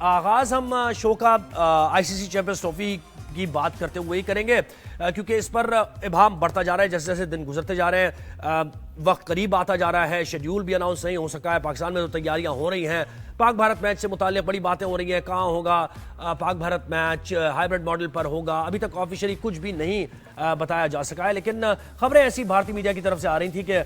आगाज हम शो का आईसीसी चैंपियंस ट्रॉफी की बात करते हुए ही करेंगे, क्योंकि इस पर इबाम बढ़ता जा रहा है जैसे जैसे दिन गुजरते जा रहे हैं। वक्त करीब आता जा रहा है, शेड्यूल भी अनाउंस नहीं हो सका है। पाकिस्तान में तो तैयारियां हो रही हैं, पाक भारत मैच से मुताल्लिक बड़ी बातें हो रही हैं। कहाँ होगा Pak Bharat match, hybrid model पर होगा, अभी तक ऑफिशियली कुछ भी नहीं बताया जा सका है। लेकिन खबरें ऐसी भारतीय मीडिया की तरफ से आ रही थी कि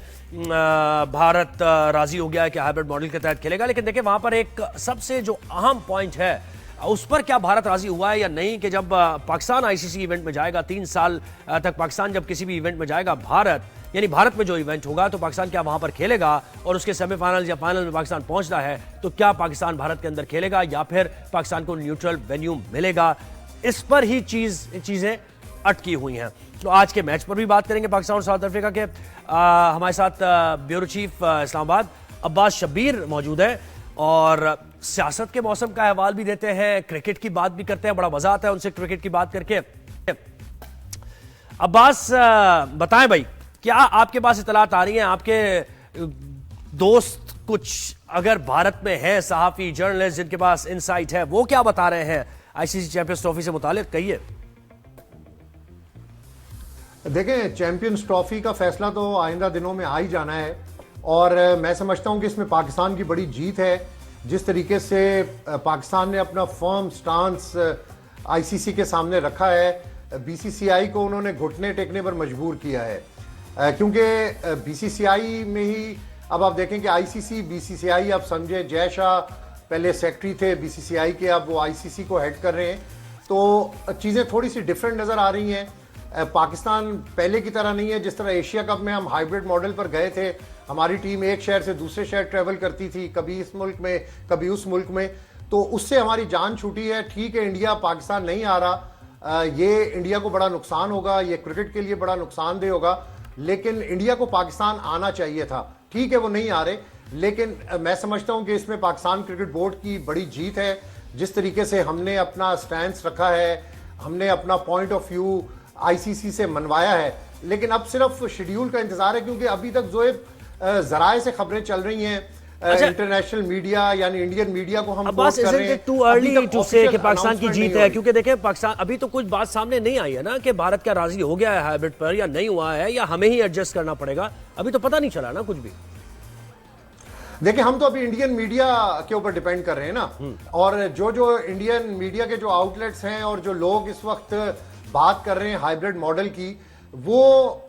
भारत राजी हो गया है कि हाइब्रिड मॉडल के तहत खेलेगा। लेकिन देखिए, वहां पर एक सबसे जो अहम पॉइंट है उस पर क्या भारत राजी हुआ है या नहीं, कि जब पाकिस्तान आईसीसी इवेंट में जाएगा, 3 साल तक पाकिस्तान जब किसी भी इवेंट में जाएगा, भारत में जो इवेंट होगा, तो पाकिस्तान क्या वहां पर खेलेगा, और उसके सेमीफाइनल या फाइनल में पाकिस्तान पहुंचता है तो क्या पाकिस्तान भारत के अंदर खेलेगा या फिर पाकिस्तान को न्यूट्रल वेन्यू मिलेगा। इस पर ही चीजें अटकी हुई हैं। तो आज के मैच पर भी बात करेंगे पाकिस्तान और साउथ अफ्रीका के। हमारे साथ ब्यूरो चीफ इस्लामाबाद अब्बास शब्बीर मौजूद है और सियासत के मौसम का अहवाल भी देते हैं, क्रिकेट की बात भी करते हैं। बड़ा मजा आता है उनसे क्रिकेट की बात करके। अब्बास, बताएं भाई, क्या आपके पास इतलात आ रही हैं? आपके दोस्त कुछ अगर भारत में है, सहाफी जर्नलिस्ट जिनके पास इनसाइट है, वो क्या बता रहे हैं आईसीसी चैंपियंस ट्रॉफी से मुतालिक? कहिए। देखें, चैंपियंस ट्रॉफी का फैसला तो आइंदा दिनों में आ ही जाना है, और मैं समझता हूं कि इसमें पाकिस्तान की बड़ी जीत है। जिस तरीके से पाकिस्तान ने अपना फर्म स्टांस आईसीसी के सामने रखा है, बीसीसीआई को उन्होंने घुटने टेकने पर मजबूर किया है, क्योंकि बीसीसीआई में ही अब आप देखें कि आईसीसी बीसीसीआई, अब संजय जयशाह पहले सेक्रेटरी थे बीसीसीआई के, अब वो आईसीसी को हेड कर रहे हैं। तो चीज़ें थोड़ी सी डिफरेंट नज़र आ रही हैं। पाकिस्तान पहले की तरह नहीं है। जिस तरह एशिया कप में हम हाइब्रिड मॉडल पर गए थे, हमारी टीम एक शहर से दूसरे शहर ट्रेवल करती थी, कभी इस मुल्क में कभी उस मुल्क में, तो उससे हमारी जान छूटी है। ठीक है, इंडिया पाकिस्तान नहीं आ रहा, ये इंडिया को बड़ा नुकसान होगा, ये क्रिकेट के लिए बड़ा नुकसानदेह होगा, लेकिन इंडिया को पाकिस्तान आना चाहिए था। ठीक है, वो नहीं आ रहे, लेकिन मैं समझता हूं कि इसमें पाकिस्तान क्रिकेट बोर्ड की बड़ी जीत है। जिस तरीके से हमने अपना स्टैंड रखा है, हमने अपना पॉइंट ऑफ व्यू आईसीसी से मनवाया है, लेकिन अब सिर्फ शेड्यूल का इंतजार है, क्योंकि अभी तक जो जराए से खबरें चल रही हैं, इंटरनेशनल मीडिया यानी इंडियन मीडिया को हम बस टू अर्ली टू से कि पाकिस्तान की जीत है, क्योंकि देखें पाकिस्तान अभी तो कुछ बात सामने नहीं आई है ना कि भारत क्या राजी हो गया है हाइब्रिड पर या नहीं हुआ है, या हमें ही एडजस्ट करना पड़ेगा। अभी तो पता नहीं चला ना कुछ भी। देखिए, हम तो अभी इंडियन मीडिया के ऊपर डिपेंड कर रहे हैं ना, और जो इंडियन मीडिया के जो आउटलेट्स हैं और जो लोग इस वक्त बात कर रहे हैं हाइब्रिड मॉडल की, वो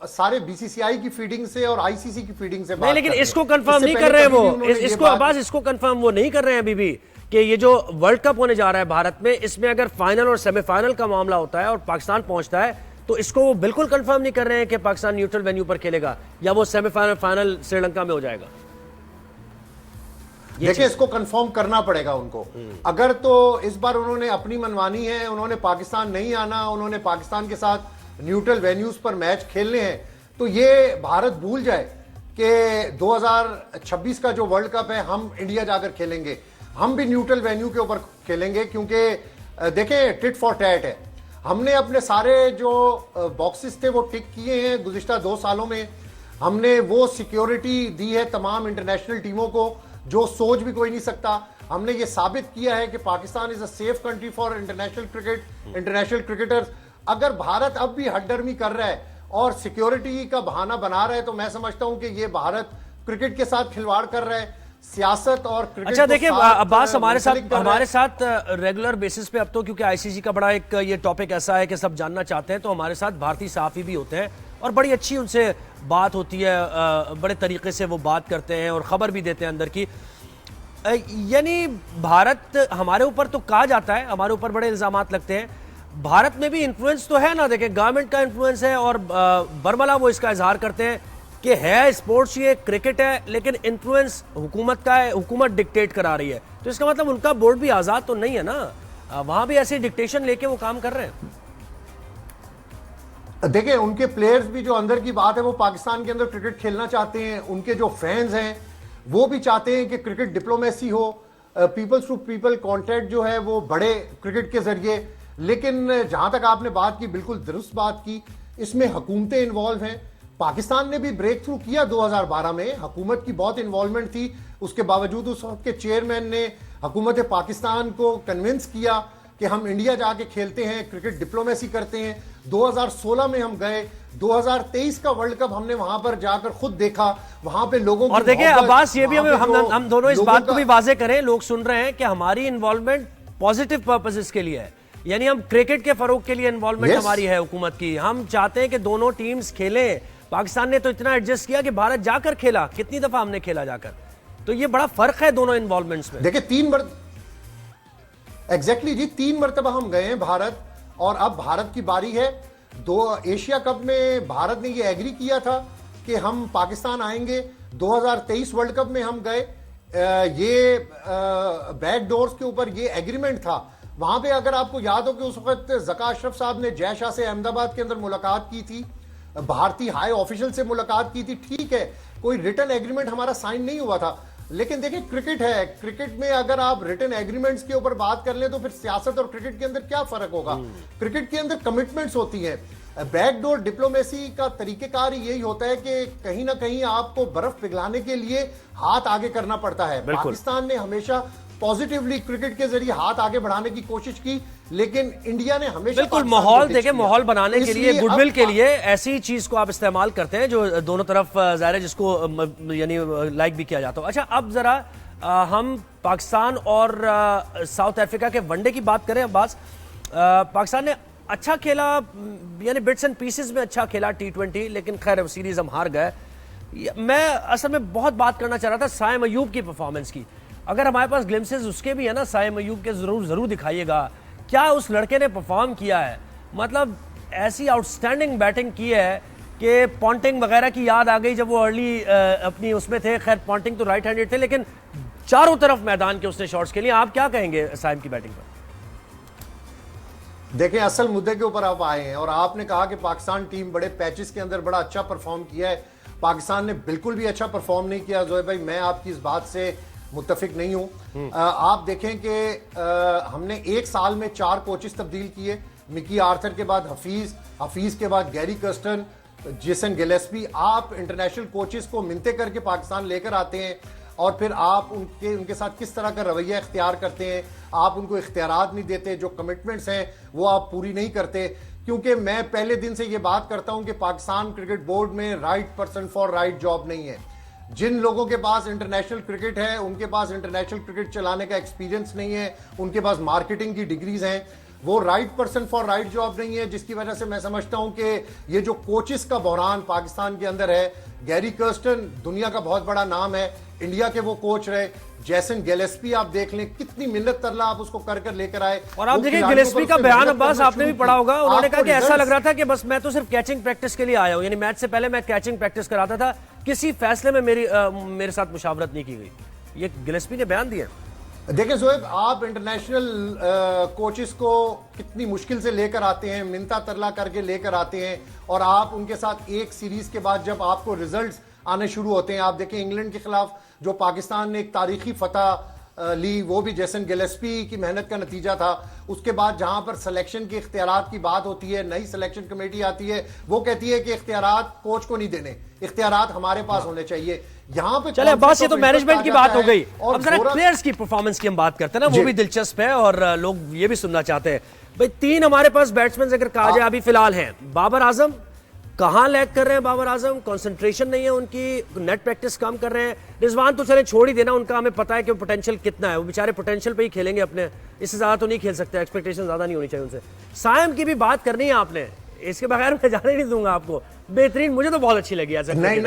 सारे बीसीसीआई की फीडिंग से और आईसीसी की फीडिंग से बात नहीं, लेकिन इसको कंफर्म नहीं कर रहे हैं वो, इसको अब्बास इसको कंफर्म वो नहीं कर रहे हैं अभी भी कि ये जो वर्ल्ड कप होने जा रहा है भारत में, इसमें अगर फाइनल और सेमीफाइनल का मामला होता है और पाकिस्तान पहुंचता है, तो इसको वो बिल्कुल कंफर्म नहीं कर रहे हैं कि पाकिस्तान न्यूट्रल वेन्यू पर खेलेगा या वो सेमीफाइनल फाइनल श्रीलंका में हो जाएगा। देखिए, इसको कंफर्म करना पड़ेगा उनको। अगर तो इस बार उन्होंने अपनी मनमानी है, उन्होंने पाकिस्तान नहीं आना, उन्होंने पाकिस्तान के साथ न्यूट्रल वेन्यूज पर मैच खेलने हैं, तो ये भारत भूल जाए कि 2026 का जो वर्ल्ड कप है हम इंडिया जाकर खेलेंगे, हम भी न्यूट्रल वेन्यू के ऊपर खेलेंगे, क्योंकि देखें टिट फॉर टैट है। हमने अपने सारे जो बॉक्सेस थे वो टिक किए हैं गुज़िश्ता 2 सालों में। हमने वो सिक्योरिटी दी है तमाम इंटरनेशनल टीमों को जो सोच भी कोई नहीं सकता। हमने ये साबित किया है कि Pakistan is a safe country for international cricket, international cricketers. अगर भारत अब भी हड्डर्मी कर रहा है और सिक्योरिटी का बहाना बना रहा है, तो मैं समझता हूं कि ये भारत क्रिकेट के साथ खिलवाड़ कर रहा है, सियासत और क्रिकेट। अच्छा, देखिए अब्बास, हमारे साथ रेगुलर बेसिस पे अब तो, क्योंकि आईसीसी का बड़ा एक ये टॉपिक ऐसा है कि सब जानना चाहते हैं, तो हमारे साथ भारतीय सहाफी भी होते हैं और बड़ी अच्छी उनसे बात होती है, बड़े तरीके से वो बात करते हैं और खबर भी देते हैं अंदर की। यानी भारत, हमारे ऊपर तो कहा जाता है, हमारे ऊपर बड़े इल्जामात लगते हैं, भारत में भी इन्फ्लुएंस तो है ना। देखें, गवर्नमेंट का इन्फ्लुएंस है और बरमला वो इसका इजहार करते हैं कि है स्पोर्ट्स, ये क्रिकेट है, लेकिन इन्फ्लुएंस हुकूमत का है, हुकूमत डिक्टेट करा रही है। तो इसका मतलब उनका बोर्ड भी आजाद तो नहीं है ना, वहां भी ऐसे डिक्टेशन लेके वो काम कर रहे हैं। देखिए, उनके प्लेयर्स भी, जो अंदर की बात है, वो पाकिस्तान के अंदर क्रिकेट खेलना चाहते हैं। उनके जो फैंस हैं वो भी चाहते हैं कि क्रिकेट डिप्लोमेसी हो, पीपल्स टू पीपल कॉन्टैक्ट जो है वो बढ़े क्रिकेट के जरिए। लेकिन जहां तक आपने बात की, बिल्कुल दुरुस्त बात की, इसमें हुकूमतें इन्वॉल्व हैं। पाकिस्तान ने भी ब्रेक थ्रू किया 2012 में, हुकूमत की बहुत इन्वॉल्वमेंट थी, उसके बावजूद उस वक्त के चेयरमैन ने हुकूमत पाकिस्तान को कन्विंस किया कि हम इंडिया जाके खेलते हैं, क्रिकेट डिप्लोमेसी करते हैं। 2016 में हम गए, 2023 का वर्ल्ड कप हमने वहां पर जाकर खुद देखा, वहां पे लोगों की और देखिए अब्बास, ये भी हम दोनों इस बात को भी का... वाजे करें, लोग सुन रहे हैं कि हमारी इन्वॉल्वमेंट पॉजिटिव पर्पसेस के लिए है, यानी हम क्रिकेट के फरोग के लिए इन्वॉल्वमेंट हमारी है हुकूमत की। हम चाहते हैं कि दोनों टीम्स खेलें। पाकिस्तान ने तो इतना एडजस्ट किया कि भारत जाकर खेला, कितनी दफा हमने खेला जाकर, तो ये बड़ा फर्क है दोनों इन्वॉल्वमेंट्स में। देखिए एग्जैक्टली जी 3 मरतबा हम गए हैं भारत, और अब भारत की बारी है। एशिया कप में भारत ने ये एग्री किया था कि हम पाकिस्तान आएंगे। 2023 वर्ल्ड कप में हम गए, ये बैक डोर्स के ऊपर ये एग्रीमेंट था। वहां पे अगर आपको याद हो कि उस वक्त ज़का अशरफ साहब ने जय शाह से अहमदाबाद के अंदर मुलाकात की थी, भारतीय हाई ऑफिशियल से मुलाकात की थी। ठीक है, कोई रिटन एग्रीमेंट हमारा साइन नहीं हुआ था, लेकिन देखिए क्रिकेट है, क्रिकेट में अगर आप रिटन एग्रीमेंट्स के ऊपर बात कर लें तो फिर सियासत और क्रिकेट के अंदर क्या फर्क होगा। क्रिकेट के अंदर कमिटमेंट्स होती हैं। बैकडोर डिप्लोमेसी का तरीकेकार यही होता है कि कहीं ना कहीं आपको बर्फ पिघलाने के लिए हाथ आगे करना पड़ता है। पाकिस्तान ने हमेशा पॉजिटिवली क्रिकेट के जरिए हाथ आगे बढ़ाने की कोशिश की, लेकिन इंडिया ने हमेशा बिल्कुल माहौल देखे, माहौल बनाने के लिए, गुडविल के लिए ऐसी चीज को आप इस्तेमाल करते हैं जो दोनों तरफ जाहिर है जिसको यानी लाइक भी किया जाता हो। अच्छा, अब जरा हम पाकिस्तान और साउथ अफ्रीका के वनडे की बात करें। अब्बास, पाकिस्तान ने अच्छा खेला, यानी बिट्स एंड पीसेस में अच्छा खेला T20, लेकिन खैर सीरीज हम हार गए। मैं असल में बहुत बात करना चाह रहा था साइम अयूब की परफॉर्मेंस की। अगर हमारे पास ग्लिम्सेस उसके भी है ना साइम अयूब के, जरूर दिखाइएगा क्या उस लड़के ने परफॉर्म किया है। मतलब ऐसी आउटस्टैंडिंग बैटिंग की है कि पॉन्टिंग वगैरह की याद आ गई जब वो अर्ली अपनी उसमें थे। खैर पॉन्टिंग तो राइट हैंडेड थे, लेकिन चारों तरफ मैदान के उसने शॉट्स के लिए। आप क्या कहेंगे साइम की बैटिंग पर? देखिए, असल मुद्दे के ऊपर आप आए हैं और आपने कहा कि पाकिस्तान टीम बड़े पैचेस के अंदर बड़ा अच्छा परफॉर्म किया है। पाकिस्तान ने बिल्कुल भी अच्छा परफॉर्म नहीं किया जोए भाई, मैं आपकी इस बात से मुत्तफिक नहीं हूं। आप देखें कि हमने एक साल में 4 कोचेस तब्दील किए। मिकी आर्थर के बाद हफीज के बाद गैरी कर्स्टन, जेसन गिलेस्पी। आप इंटरनेशनल कोचेस को मिनते करके पाकिस्तान लेकर आते हैं और फिर आप उनके साथ किस तरह का रवैया इख्तियार करते हैं। आप उनको इख्तियारात नहीं देते, जो कमिटमेंट्स हैं वो आप पूरी नहीं करते। क्योंकि मैं पहले दिन से ये बात करता हूं कि पाकिस्तान क्रिकेट बोर्ड में right person for right job नहीं है। जिन लोगों के पास इंटरनेशनल क्रिकेट है उनके पास इंटरनेशनल क्रिकेट चलाने का एक्सपीरियंस नहीं है, उनके पास मार्केटिंग की डिग्रीज हैं, वो right person for right job नहीं है। जिसकी वजह से मैं समझता हूं कि ये जो कोचेस का बहरान पाकिस्तान के अंदर है, गैरी कर्स्टन दुनिया का बहुत बड़ा नाम है, इंडिया के वो कोच रहे। जैसन गिलेस्पी आप देख लें, कितनी मिन्नत तरला आप उसको कर लेकर आए। और आप देखिए गिलेस्पी का बयान अब्बास आपने भी पढ़ा होगा, उन्होंने कहा कि ऐसा लग रहा था कि बस मैं तो सिर्फ कैचिंग प्रैक्टिस के लिए आया हूं, यानी मैच से पहले मैं कैचिंग प्रैक्टिस कराता था, किसी फैसले में मेरे साथ मुशावरत नहीं की गई। ये गिलेस्पी ने बयान दिया। देखिए जोएब, आप इंटरनेशनल कोचेस को कितनी मुश्किल से लेकर आते हैं, मिन्नता तरला करके लेकर आते हैं, और आप उनके साथ एक सीरीज के बाद जब आपको रिजल्ट्स आने शुरू होते हैं, आप देखें इंग्लैंड के खिलाफ जो पाकिस्तान ने एक तारीखी फतह ली, वो भी जेसन गिलेस्पी की मेहनत का नतीजा था। उसके बाद जहां पर सिलेक्शन के इख्तियारात की बात होती है, नई सिलेक्शन कमेटी आती है, वो कहती है कि इख्तियारात कोच को नहीं देने, इख्तियारात हमारे पास होने चाहिए। यहाँ पे चले बस, ये तो मैनेजमेंट की बात हो गई। अब जरा प्लेयर्स की परफॉर्मेंस की हम बात करते हैं ना, वो भी दिलचस्प है और लोग ये भी सुनना चाहते हैं। भाई 3 हमारे पास बैट्समैन अगर कहा जाए अभी फिलहाल हैं। बाबर आजम कहां लैग कर रहे हैं, बाबर आजम कंसंट्रेशन नहीं है उनकी, नेट प्रैक्टिस कम कर रहे हैं। रिजवान तो चले छोड़ ही देना, उनका हमें पता है कि पोटेंशियल कितना है, वो बेचारे पोटेंशियल पे ही खेलेंगे अपने, इससे ज्यादा तो नहीं खेल सकते, एक्सपेक्टेशन ज्यादा नहीं होनी चाहिए उनसे। साइम की भी बात करनी है आपने, इसके बगैर मैं जाने नहीं दूंगा आपको। बेहतरीन, मुझे तो बहुत अच्छी लगी। नहीं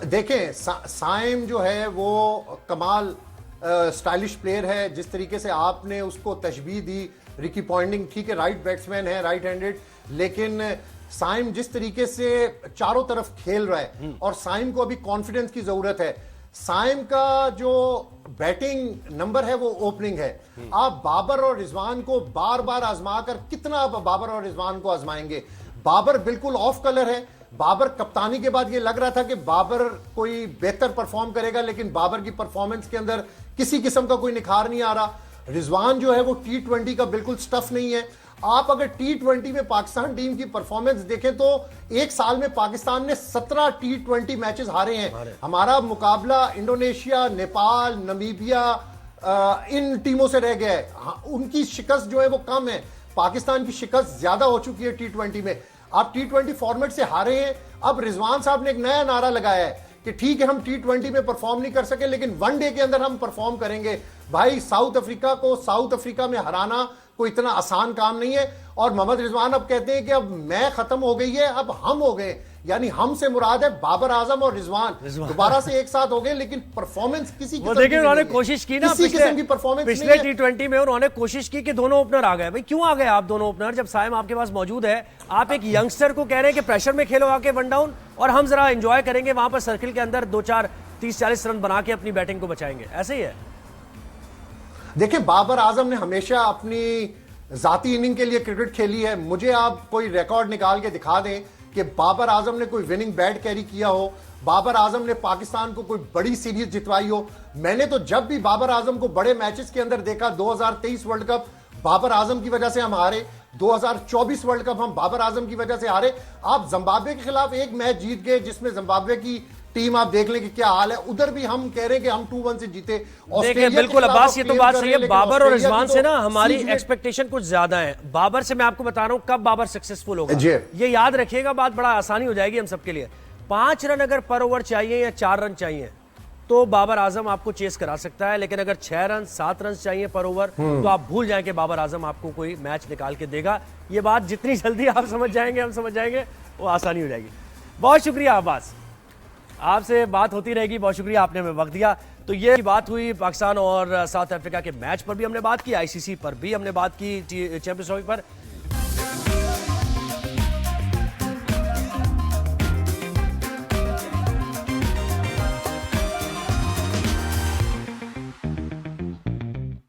देखें, साइम जो है वो कमाल स्टाइलिश प्लेयर है। जिस तरीके से आपने उसको तशबीह दी, रिकी पॉइंटिंग ठीक है, राइट बैट्समैन है, राइट हैंडेड, लेकिन साइम जिस तरीके से चारों तरफ खेल रहा है, और साइम को अभी कॉन्फिडेंस की जरूरत है। साइम का जो बैटिंग नंबर है वो ओपनिंग है। आप बाबर और रिजवान को बार बार आजमा कर कितना आप बाबर और रिजवान को आजमाएंगे। बाबर बिल्कुल ऑफ कलर है। बाबर कप्तानी के बाद ये लग रहा था कि बाबर कोई बेहतर परफॉर्म करेगा, लेकिन बाबर की परफॉर्मेंस के अंदर किसी किस्म का कोई निखार नहीं आ रहा। रिजवान जो है वो T20 का बिल्कुल स्टफ नहीं है। आप अगर T20 में पाकिस्तान टीम की परफॉर्मेंस देखें तो एक साल में पाकिस्तान ने 17 T20 मैचेस हारे हैं। हमारा मुकाबला इंडोनेशिया, नेपाल, नमीबिया, इन टीमों से रह गया है। हाँ, उनकी शिकस्त जो है वो कम है, पाकिस्तान की शिकस्त ज्यादा हो चुकी है T20 में। आप T20 फॉर्मेट से हारे हैं। अब रिजवान साहब ने एक नया नारा लगाया है कि ठीक है हम T20 में परफॉर्म नहीं कर सके लेकिन वनडे के अंदर हम परफॉर्म करेंगे। भाई साउथ अफ्रीका को साउथ अफ्रीका में हराना कोई इतना आसान काम नहीं है। और मोहम्मद रिजवान अब कहते हैं कि अब मैं खत्म हो गई है, अब हम हो गए, यानी हम से मुराद है बाबर आजम और रिजवान दोबारा से एक साथ हो गए, लेकिन परफॉर्मेंस किसी वो देखिए उन्होंने कोशिश की ना पिछले T20 में उन्होंने कोशिश की कि दोनों ओपनर आ गए। भाई क्यों आ गए आप दोनों ओपनर जब साइम आपके पास मौजूद है? आप एक यंगस्टर को कह रहे हैं कि प्रेशर में खेलो आके वन डाउन, और हम जरा एंजॉय करेंगे वहां पर सर्किल के अंदर 2-4 30-40 रन बना के अपनी बैटिंग को बचाएंगे। ऐसे ही है। देखिए बाबर आजम ने हमेशा अपनी जाती इनिंग के लिए क्रिकेट खेली है। मुझे आप कोई रिकॉर्ड निकाल के दिखा दें कि बाबर आजम ने कोई विनिंग बैट कैरी किया हो, बाबर आजम ने पाकिस्तान को कोई बड़ी सीरीज जितवाई हो। मैंने तो जब भी बाबर आजम को बड़े मैचेस के अंदर देखा, 2023 वर्ल्ड कप बाबर आजम की वजह से हम हारे, 2024 वर्ल्ड कप हम बाबर आजम की वजह से हारे। आप जिम्बाब्वे के खिलाफ एक मैच जीत गए जिसमें जिम्बाब्वे की टीम आप देख लें कि क्या हाल है, उधर भी हम कह रहे हैं कि हम 2-1 से जीते। देखिए बिल्कुल अब्बास, ये तो बात सही है। बाबर और रिजवान से ना हमारी एक्सपेक्टेशन कुछ ज्यादा है। बाबर से मैं आपको बता रहा हूं कब बाबर सक्सेसफुल होगा, ये याद रखिएगा, बात बड़ा आसानी हो जाएगी हम सबके लिए। 5 रन अगर पर ओवर चाहिए या 4 रन चाहिए तो बाबर आजम आपको चेस करा सकता है, लेकिन अगर 6 रन 7 रन चाहिए पर ओवर तो आप भूल जाएं कि बाबर आजम आपको कोई मैच निकाल के देगा। ये बात जितनी जल्दी आप समझ जाएंगे, हम समझ जाएंगे, वो आसानी हो जाएगी। बहुत शुक्रिया अब्बास, आपसे बात होती रहेगी। बहुत शुक्रिया, आपने हमें वक्त दिया। तो ये बात हुई पाकिस्तान और साउथ अफ्रीका के मैच पर भी हमने बात की, आईसीसी पर भी हमने बात की, चैंपियंस ट्रॉफी पर।